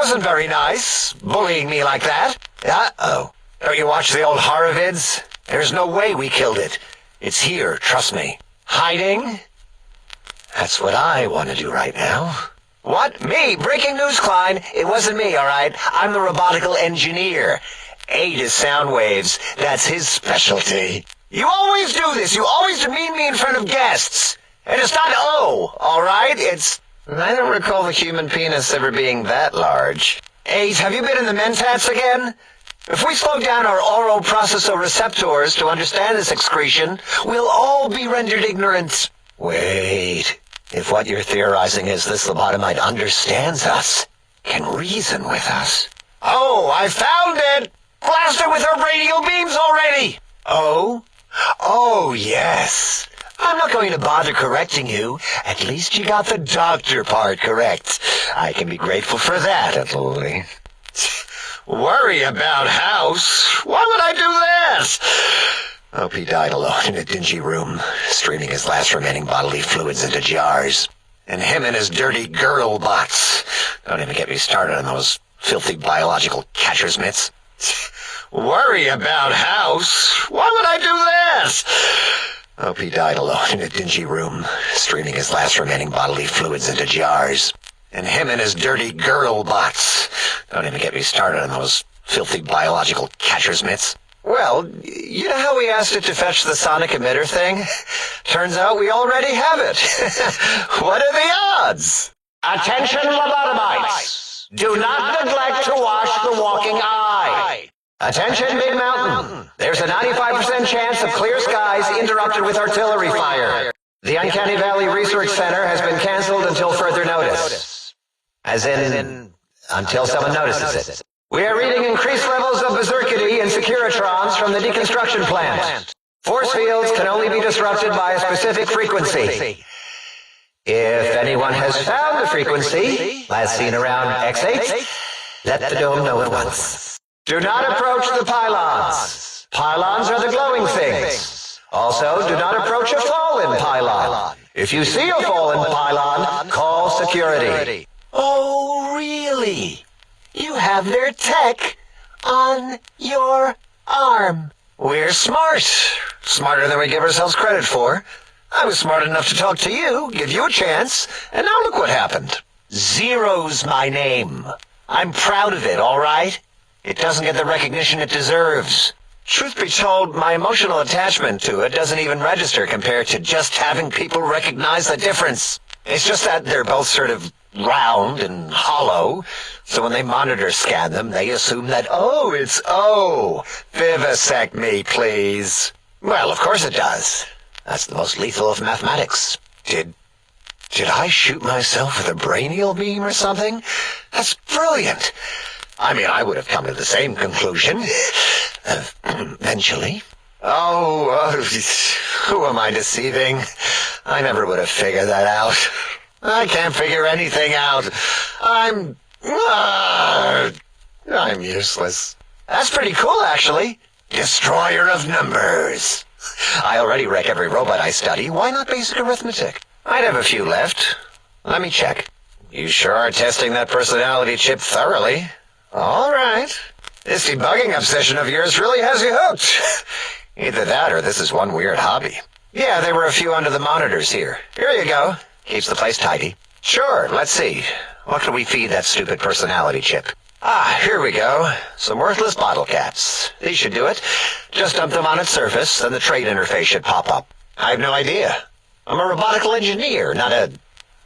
wasn't very nice, bullying me like that. Uh-oh. Don't you watch the old horror vids? There's no way we killed it. It's here, trust me. Hiding? That's what I want to do right now. What? Me? Breaking news, Klein. It wasn't me, all right? I'm the robotical engineer. A to sound waves. That's his specialty. You always do this. You always demean me in front of guests. And it's not O, all right? It's... I don't recall the human penis ever being that large. Ace, have you been in the mentats again? If we slow down our oral processoreceptors to understand this excretion, we'll all be rendered ignorant. Wait. If what you're theorizing is this lobotomite understands us, can reason with us. Oh, I found it! Blasted with her radial beams already! Oh? Oh, yes. I'm not going to bother correcting you. At least you got the doctor part correct. I can be grateful for that, at least. Worry about house? Why would I do this? Hope he died alone in a dingy room, streaming his last remaining bodily fluids into jars. And him and his dirty girdle bots. Don't even get me started on those filthy biological catcher's mitts. Worry about house? Why would I do this? Hope he died alone in a dingy room, streaming his last remaining bodily fluids into jars. And him and his dirty girdle bots. Don't even get me started on those filthy biological catcher's mitts. Well, you know how we asked it to fetch the sonic emitter thing? Turns out we already have it. What are the odds? Attention, lobotomites! Do not neglect to wash the walking eye. Attention, Big Mountain. There's a 95% chance of clear skies interrupted with artillery fire. The Uncanny Valley Research Center has been canceled until further notice. As in, until someone notices it. We are reading increased levels of berserkity and securitrons from the deconstruction plant. Force fields can only be disrupted by a specific frequency. If anyone has found the frequency, last seen around X8, let the dome know at once. Do not approach the pylons. Pylons are the glowing things. Also, do not approach a fallen pylon. If you see a fallen pylon, call security. Oh, really? You have their tech on your arm. We're smart. Smarter than we give ourselves credit for. I was smart enough to talk to you, give you a chance, and now look what happened. Zero's my name. I'm proud of it, all right? It doesn't get the recognition it deserves. Truth be told, my emotional attachment to it doesn't even register compared to just having people recognize the difference. It's just that they're both sort of round and hollow, so when they monitor scan them, they assume that, oh, it's O. Vivisect me, please. Well, of course it does. That's the most lethal of mathematics. Did I shoot myself with a brainial beam or something? That's brilliant. I mean, I would have come to the same conclusion. Eventually. Who am I deceiving? I never would have figured that out. I can't figure anything out. I'm useless. That's pretty cool, actually. Destroyer of numbers. I already wreck every robot I study. Why not basic arithmetic? I'd have a few left. Let me check. You sure are testing that personality chip thoroughly. All right. This debugging obsession of yours really has you hooked. Either that or this is one weird hobby. Yeah, there were a few under the monitors here. Here you go. Keeps the place tidy. Sure, let's see. What can we feed that stupid personality chip? Here we go. Some worthless bottle caps. These should do it. Just dump them on its surface, and the trade interface should pop up. I have no idea. I'm a robotical engineer, not a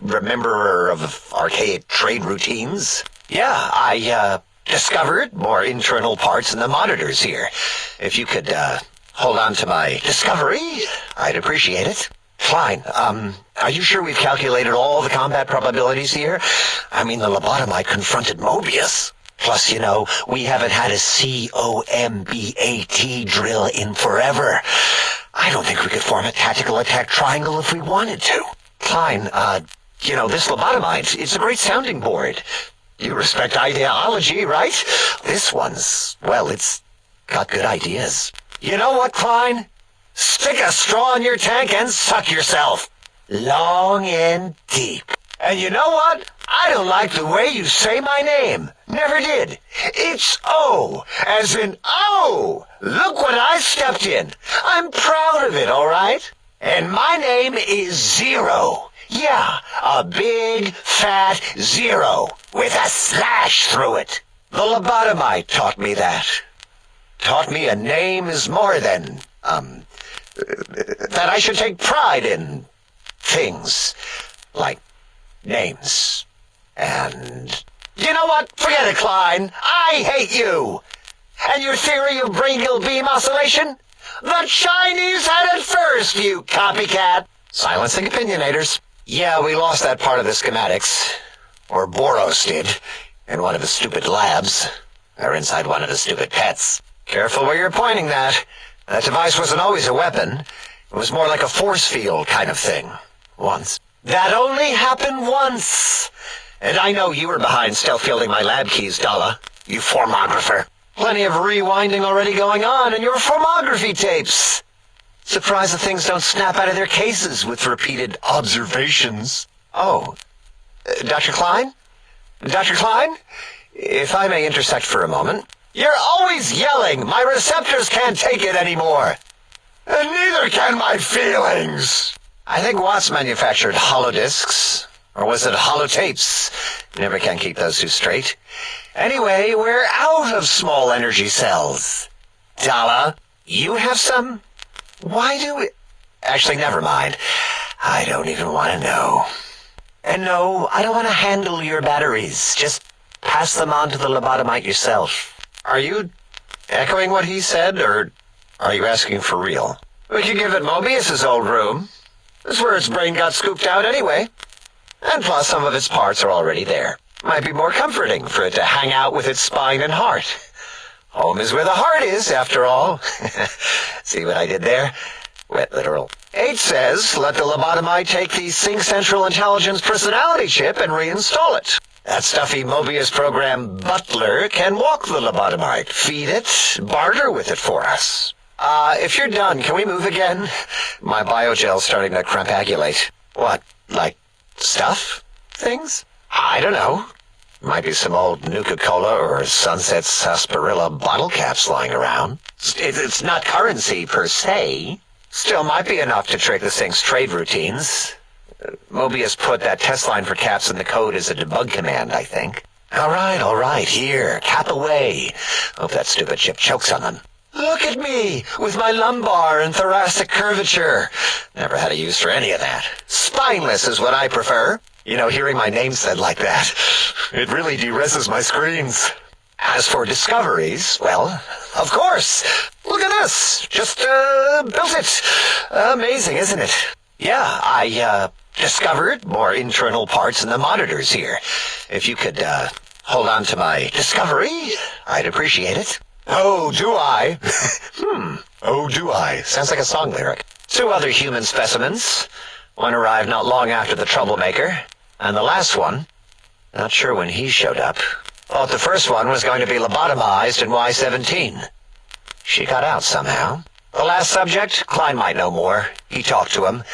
rememberer of archaic trade routines. Yeah, I discovered more internal parts in the monitors here. If you could hold on to my discovery, I'd appreciate it. Fine. Are you sure we've calculated all the combat probabilities here? I mean, the lobotomite confronted Mobius. Plus, you know, we haven't had a COMBAT drill in forever. I don't think we could form a tactical attack triangle if we wanted to. Fine. This lobotomite, it's a great sounding board. You respect ideology, right? This one's, well, it's got good ideas. You know what, Klein? Stick a straw in your tank and suck yourself. Long and deep. And you know what? I don't like the way you say my name. Never did. It's O, as in oh. Look what I stepped in. I'm proud of it, all right? And my name is Zero. Yeah, a big, fat zero with a slash through it. The lobotomite taught me that. Taught me a name is more than, that I should take pride in things like names. And you know what? Forget it, Klein. I hate you. And your theory of brachial beam oscillation? The Chinese had it first, you copycat. Silencing opinionators. Yeah, we lost that part of the schematics. Or Boros did. In one of his stupid labs. Or inside one of his stupid pets. Careful where you're pointing that. That device wasn't always a weapon. It was more like a force field kind of thing. Once. That only happened once. And I know you were behind stealth fielding my lab keys, Dalla. You formographer. Plenty of rewinding already going on in your formography tapes. Surprised the things don't snap out of their cases with repeated observations. Oh, Dr. Klein? Dr. Klein? If I may intersect for a moment. You're always yelling. My receptors can't take it anymore. And neither can my feelings. I think Watts manufactured holodiscs. Or was it holotapes? Never can keep those two straight. Anyway, we're out of small energy cells. Dalla, you have some? Why do we... Actually, never mind. I don't even want to know. And no, I don't want to handle your batteries. Just pass them on to the lobotomite yourself. Are you echoing what he said, or are you asking for real? We could give it Mobius's old room. That's where its brain got scooped out anyway. And plus, some of its parts are already there. Might be more comforting for it to hang out with its spine and heart. Home is where the heart is, after all. See what I did there? Wet literal. 8 says, let the lobotomite take the Sync Central Intelligence personality chip and reinstall it. That stuffy Mobius program butler can walk the lobotomite, feed it, barter with it for us. If you're done, can we move again? My biogel's starting to crampagulate. What, like stuff? Things? I don't know. Might be some old Nuka-Cola or Sunset Sarsaparilla bottle caps lying around. It's not currency per se. Still might be enough to trick this thing's trade routines. Mobius put that test line for caps in the code as a debug command, I think. All right, here, cap away. Hope that stupid chip chokes on them. Look at me, with my lumbar and thoracic curvature. Never had a use for any of that. Spineless is what I prefer. You know, hearing my name said like that, it really de-reses my screens. As for discoveries, well, of course. Look at this. Just, built it. Amazing, isn't it? Yeah, I, discovered more internal parts in the monitors here. If you could, hold on to my discovery, I'd appreciate it. Oh, do I? Oh, do I? Sounds like a song lyric. 2 other human specimens. One arrived not long after the troublemaker. And the last one, not sure when he showed up, thought the first one was going to be lobotomized in Y-17. She got out somehow. The last subject, Klein might know more. He talked to him,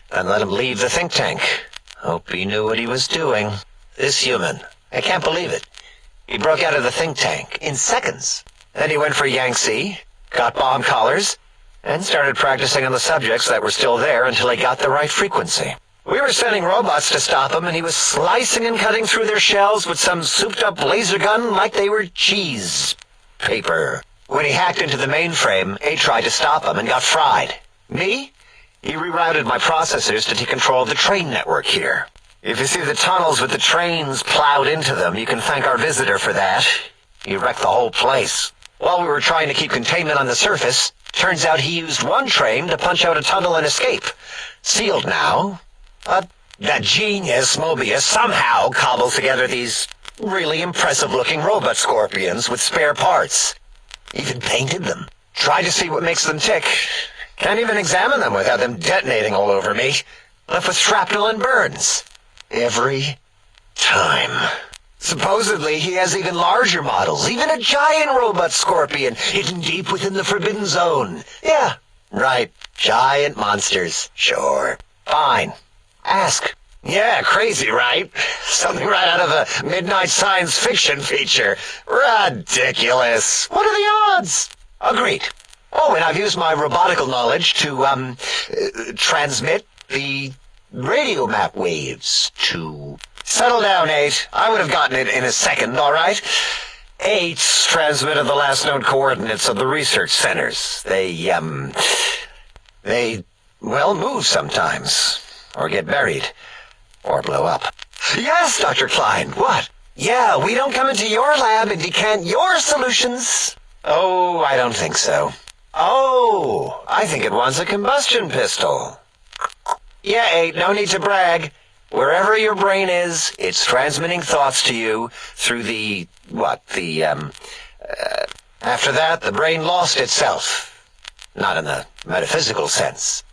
then let him leave the think tank. Hope he knew what he was doing. This human, I can't believe it. He broke out of the think tank in seconds. Then he went for Yangtze, got bomb collars, and started practicing on the subjects that were still there until he got the right frequency. We were sending robots to stop him, and he was slicing and cutting through their shells with some souped-up laser gun like they were cheese paper. When he hacked into the mainframe, A tried to stop him and got fried. Me? He rerouted my processors to take control of the train network here. If you see the tunnels with the trains plowed into them, you can thank our visitor for that. He wrecked the whole place. While we were trying to keep containment on the surface, turns out he used one train to punch out a tunnel and escape. Sealed now. But that genius Mobius somehow cobbled together these really impressive-looking robot scorpions with spare parts. Even painted them. Tried to see what makes them tick. Can't even examine them without them detonating all over me. Left with shrapnel and burns. Every time. Supposedly, he has even larger models, even a giant robot scorpion hidden deep within the Forbidden Zone. Yeah, right. Giant monsters. Sure. Fine. Ask. Yeah, crazy, right? Something right out of a midnight science fiction feature. Ridiculous. What are the odds? Agreed. Oh, and I've used my robotical knowledge to, transmit the radio map waves to... Settle down, 8. I would have gotten it in a second, all right? 8 transmitted the last known coordinates of the research centers. They, move sometimes. Or get buried. Or blow up. Yes, Dr. Klein, what? Yeah, we don't come into your lab and decant your solutions. Oh, I don't think so. Oh, I think it wants a combustion pistol. Yeah, 8, no need to brag. Wherever your brain is, it's transmitting thoughts to you through after that, the brain lost itself. Not in the metaphysical sense.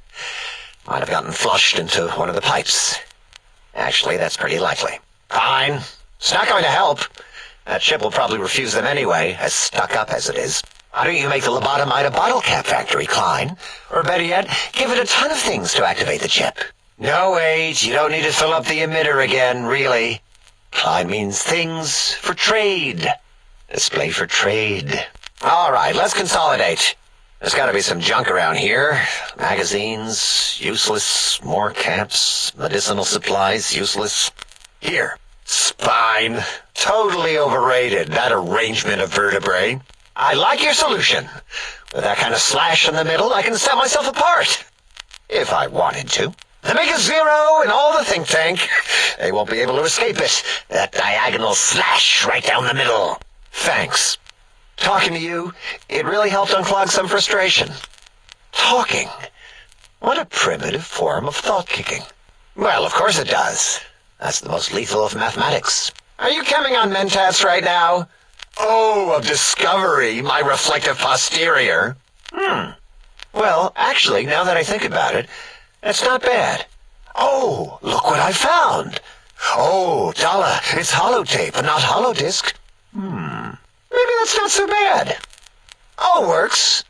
Might have gotten flushed into one of the pipes. Actually, that's pretty likely. Fine. It's not going to help. That chip will probably refuse them anyway, as stuck up as it is. Why don't you make the lobotomide a bottle cap factory, Klein? Or better yet, give it a ton of things to activate the chip. No, wait, you don't need to fill up the emitter again, really. Klein means things for trade. Display for trade. All right, let's consolidate. There's got to be some junk around here. Magazines, useless. More caps. Medicinal supplies, useless. Here. Spine. Totally overrated, that arrangement of vertebrae. I like your solution. With that kind of slash in the middle, I can set myself apart. If I wanted to. The Make a Zero and all the think tank. They won't be able to escape it. That diagonal slash right down the middle. Thanks. Talking to you, it really helped unclog some frustration. Talking? What a primitive form of thought-kicking. Well, of course it does. That's the most lethal of mathematics. Are you chemming on mentats right now? Oh, of discovery, my reflective posterior. Well, actually, now that I think about it, that's not bad. Oh, look what I found. Oh, Dalla, it's holotape and not holodisk. Maybe that's not so bad. All works.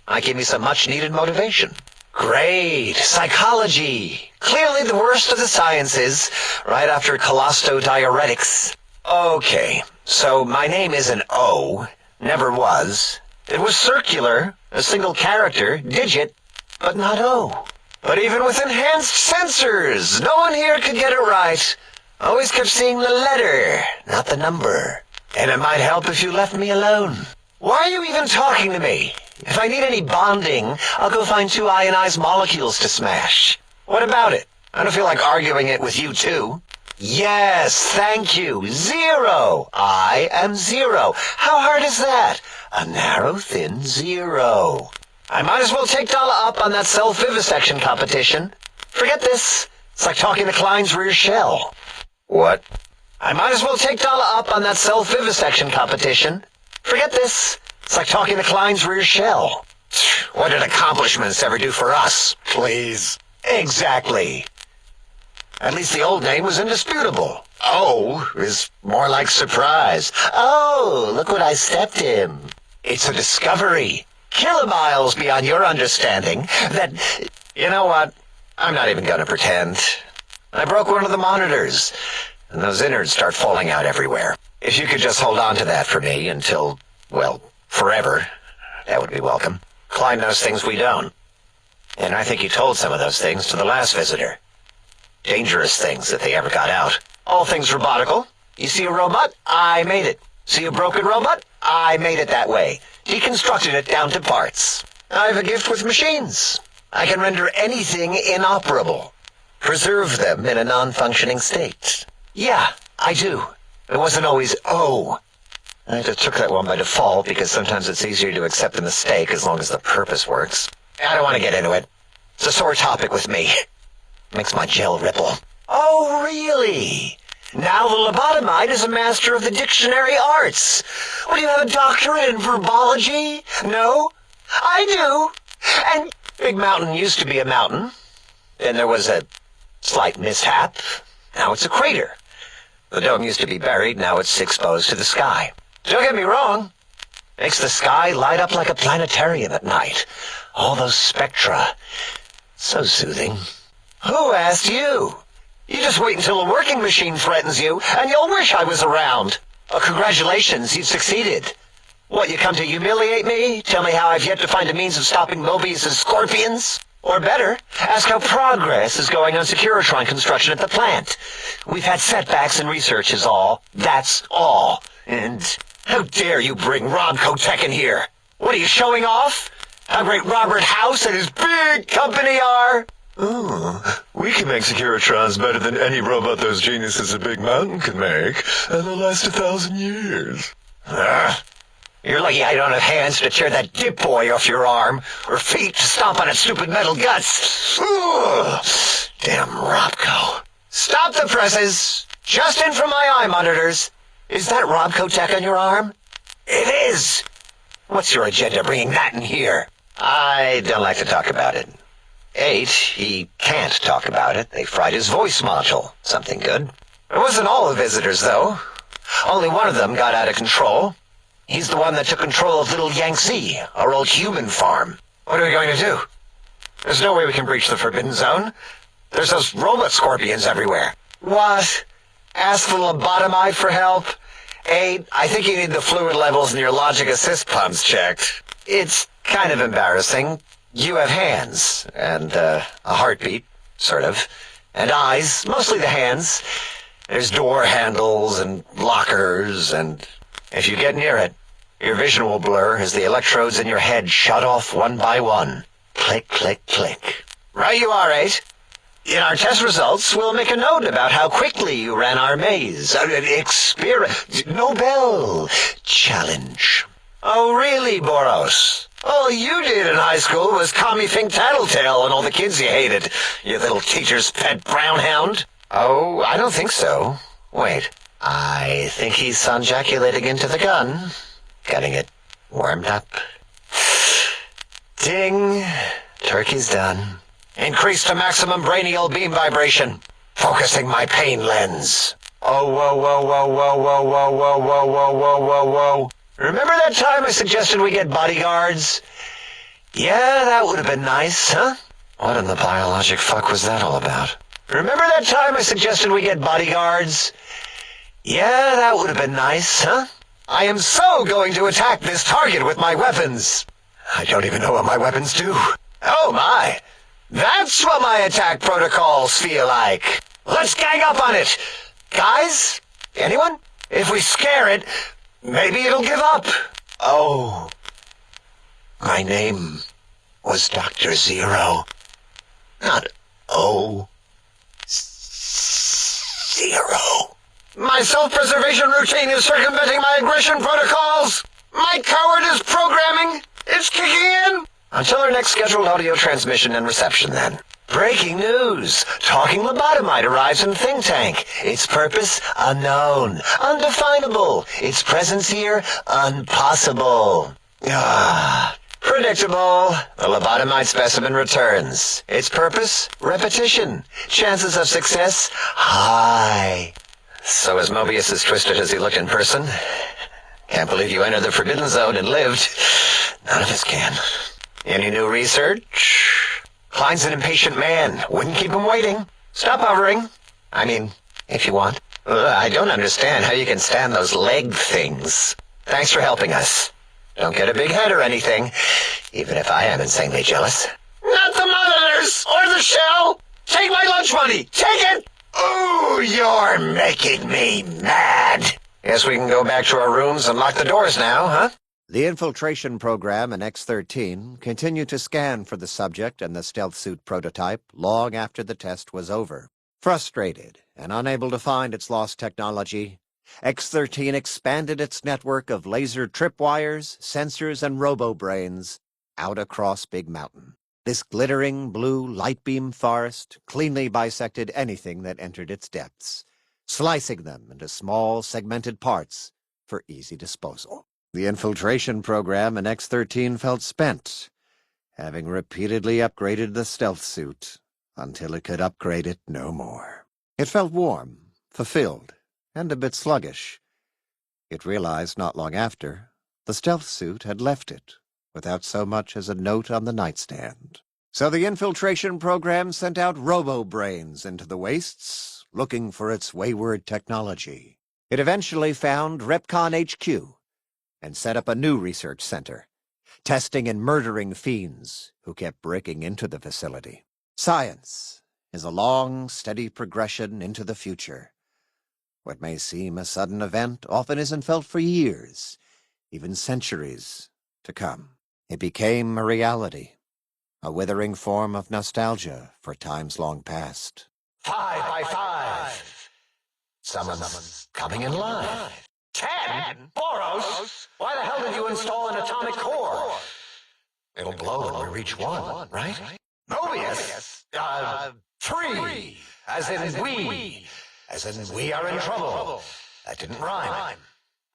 Might give me some much-needed motivation. Great. Psychology. Clearly the worst of the sciences, right after colostodiuretics. Okay, so my name is an O. Never was. It was circular, a single character, digit, but not O. But even with enhanced sensors, no one here could get it right. Always kept seeing the letter, not the number. And it might help if you left me alone. Why are you even talking to me? If I need any bonding, I'll go find 2 ionized molecules to smash. What about it? I don't feel like arguing it with you, too. Yes, thank you. 0. I am 0. How hard is that? A narrow, thin 0. I might as well take Dalla up on that self-vivisection competition. Forget this. It's like talking to Klein's rear shell. What? I might as well take Dalla up on that self-vivisection competition. Forget this. It's like talking to Klein's rear shell. What did accomplishments ever do for us? Please. Exactly. At least the old name was indisputable. O is more like surprise. Oh, look what I stepped in. It's a discovery. Kilomiles beyond your understanding that... You know what? I'm not even gonna pretend. I broke one of the monitors, and those innards start falling out everywhere. If you could just hold on to that for me until, well, forever, that would be welcome. Klein knows things we don't. And I think he told some of those things to the last visitor. Dangerous things if they ever got out. All things robotical. You see a robot? I made it. See a broken robot? I made it that way. Deconstructed it down to parts. I have a gift with machines. I can render anything inoperable. Preserve them in a non-functioning state. Yeah, I do. It wasn't always O. I just took that one by default because sometimes it's easier to accept a mistake as long as the purpose works. I don't want to get into it. It's a sore topic with me. Makes my gel ripple. Oh, really? Now the lobotomide is a master of the dictionary arts. What, do you have a doctorate in verbology? No? I do. And Big Mountain used to be a mountain. Then there was a slight mishap. Now it's a crater. The dome used to be buried, now it's exposed to the sky. Don't get me wrong. Makes the sky light up like a planetarium at night. All those spectra. So soothing. Who asked you? You just wait until a working machine threatens you, and you'll wish I was around. Oh, congratulations, you've succeeded. What, you come to humiliate me? Tell me how I've yet to find a means of stopping Mobius's scorpions? Or better, ask how progress is going on Securitron construction at the plant. We've had setbacks in research is all. That's all. And how dare you bring Robco Tech in here? What are you showing off? How great Robert House and his big company are? Oh, we can make Securitrons better than any robot those geniuses at Big Mountain can make, and they'll last 1,000 years. You're lucky I don't have hands to tear that dip boy off your arm, or feet to stomp on its stupid metal guts. Ugh. Damn Robco. Stop the presses! Just in from my eye monitors. Is that Robco Tech on your arm? It is! What's your agenda bringing that in here? I don't like to talk about it. 8, he can't talk about it. They fried his voice module. Something good. It wasn't all the visitors, though. Only one of them got out of control. He's the one that took control of Little Yangtze, our old human farm. What are we going to do? There's no way we can breach the Forbidden Zone. There's those robot scorpions everywhere. What? Ask the lobotomite for help? 8, I think you need the fluid levels in your logic assist pumps checked. It's kind of embarrassing. You have hands, and a heartbeat, sort of, and eyes, mostly the hands. There's door handles and lockers, and if you get near it, your vision will blur as the electrodes in your head shut off one by one. Click, click, click. Right you are, 8. In our test results, we'll make a note about how quickly you ran our maze. Nobel Challenge. Oh, really, Boros? All you did in high school was call me Think Tattletale and all the kids you hated, you little teacher's pet brown hound. Oh, I don't think so. Wait, I think he's sonjaculating into the gun, getting it warmed up. Ding. Turkey's done. Increase to maximum brainial beam vibration. Focusing my pain lens. Oh, whoa, whoa, whoa, whoa, whoa, whoa, whoa, whoa, whoa, whoa, whoa, whoa. Remember that time I suggested we get bodyguards? Yeah, that would have been nice, huh? What in the biologic fuck was that all about? Remember that time I suggested we get bodyguards? Yeah, that would have been nice, huh? I am so going to attack this target with my weapons. I don't even know what my weapons do. Oh my! That's what my attack protocols feel like. Let's gang up on it. Guys? Anyone? If we scare it, maybe it'll give up. Oh. My name was Dr.Zero. Not O. Zero. My self-preservation routine is circumventing my aggression protocols. My cowardice programming is kicking in. Until our next scheduled audio transmission and reception, then. Breaking news. Talking lobotomite arrives in Think Tank. Its purpose, unknown. Undefinable. Its presence here, impossible. Predictable. The lobotomite specimen returns. Its purpose, repetition. Chances of success, high. So is Mobius as twisted as he looked in person? Can't believe you entered the Forbidden Zone and lived. None of us can. Any new research? Klein's an impatient man. Wouldn't keep him waiting. Stop hovering. I mean, if you want. I don't understand how you can stand those leg things. Thanks for helping us. Don't get a big head or anything, even if I am insanely jealous. Not the monitors or the shell! Take my lunch money! Take it! Ooh, you're making me mad! Guess we can go back to our rooms and lock the doors now, huh? The infiltration program in X-13 continued to scan for the subject and the stealth suit prototype long after the test was over. Frustrated and unable to find its lost technology, X-13 expanded its network of laser tripwires, sensors, and robo-brains out across Big Mountain. This glittering blue light beam forest cleanly bisected anything that entered its depths, slicing them into small segmented parts for easy disposal. The infiltration program in X-13 felt spent, having repeatedly upgraded the stealth suit until it could upgrade it no more. It felt warm, fulfilled, and a bit sluggish. It realized not long after the stealth suit had left it without so much as a note on the nightstand. So the infiltration program sent out robo-brains into the wastes, looking for its wayward technology. It eventually found Repcon HQ and set up a new research center, testing and murdering fiends who kept breaking into the facility. Science is a long, steady progression into the future. What may seem a sudden event often isn't felt for years, even centuries, to come. It became a reality, a withering form of nostalgia for times long past. 5 by 5. Someone's coming in line. 10? Boros? Why the hell did you install an atomic core? It'll blow when we reach 1, right? Mobius? 3. As in we. As in we are in trouble. That didn't rhyme.